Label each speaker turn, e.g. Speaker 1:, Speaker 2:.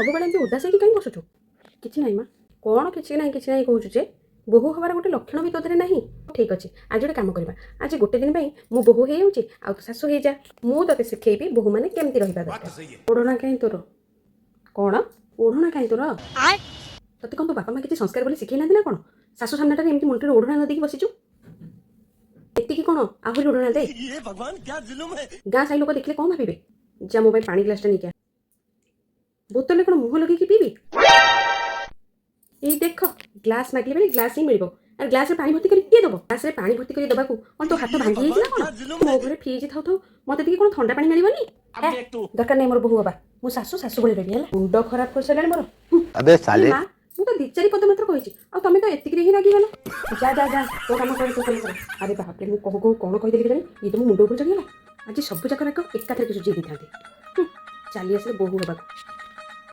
Speaker 1: ସବୁବେଳେ ଏମିତି ଉଦାସ ହେଇକି କାହିଁ ବସୁଛୁ? କିଛି ନାହିଁ ମା। କ'ଣ କିଛି ନାହିଁ କହୁଛୁ ଯେ? ବୋହୂ ହେବାର ଗୋଟେ ଲକ୍ଷଣ ବି ତୋ ଦେହରେ ନାହିଁ। ଠିକ୍ ଅଛି, ଆଜି ଗୋଟେ କାମ କରିବା। ଆଜି ଗୋଟେ ଦିନ ପାଇଁ ମୁଁ ବୋହୂ ହେଇଯାଉଛି, ଆଉ ତୁ ଶାଶୁ ହେଇଯା। ମୁଁ ତୋତେ ଶିଖେଇବି ବୋହୂମାନେ କେମିତି ରହିବା ଦରକାର। ଓଢ଼ଣା କାହିଁ ତୋର? କ'ଣ ଓଢ଼ଣା କାହିଁ ତୋର? ତୋତେ କ'ଣ ତୋ ବାପା ମା କିଛି ସଂସ୍କାର ବୋଲି ଶିଖେଇ ନାହାନ୍ତି ନା କ'ଣ? ଶାଶୁ ସାମ୍ନାଟାରେ ଏମିତି ମୁଣ୍ଡରେ ଓଢ଼ଣା ନଦେଇକି ବସିଛୁ। ଏତିକି କ'ଣ ଆହୁରି ଓଢ଼ଣା ଦେ? ଗାଁ ସାହି ଲୋକ ଦେଖିଲେ କ'ଣ ଭାବିବେ? ଯା ମୋ ପାଇଁ ପାଣି ଗ୍ଲାସଟା ନେଇକି ଆ। ବୋତଲରେ କ'ଣ ମୁହଁ ଲଗେଇକି ପିଇବି? ଏଇ ଦେଖ, ଗ୍ଲାସ ମାଗିଲେ ବୋଲି ଗ୍ଲାସ ହିଁ ମିଳିବ। ଆରେ ଗ୍ଲାସରେ ପାଣି ଭର୍ତ୍ତି କରି କିଏ ଦେବ? ଗ୍ଲାସରେ ପାଣି ଭର୍ତ୍ତି କରି ଦେବାକୁ କ'ଣ ତୋ ହାତ ଭାଙ୍ଗି ଯାଇଛି ନା କ'ଣ? ମୋ ଘରେ ଫ୍ରିଜ୍ ଥାଉ ଥାଉ ମୋତେ ଟିକେ କ'ଣ ଥଣ୍ଡା ପାଣି ମିଳିବନି? ଦରକାର ନାହିଁ ମୋର ବୋହୂ ହବା। ମୁଁ ଶାଶୁ ଭଳି ରହିବି ହେଲା। ମୁଣ୍ଡ ଖରାପ କରିସାରିଲାଣି ମୋର। ମା, ମୁଁ ତ 2-4 ପଦ ମାତ୍ର କହିଛି, ଆଉ ତମେ ତ ଏତିକିରେ ହିଁ ରାଗିଗଲ। ଯା ତୋ କାମ କର। ଆରେ ବାପରେ, ମୁଁ କହୁ କ'ଣ କହିଦେଲି କେଜାଣି? ଇଏ ତ ମୋ ମୁଣ୍ଡ ଉପରେ ଚଢ଼ିଗଲା। ଆଜି ସବୁ ଯାକ ରାଗ ଏକାଥରେ ସୁଝେଇ ଦେଇଥାନ୍ତି। ଚାଲି ଆସିଲେ ବୋହୂ ହେବାକୁ।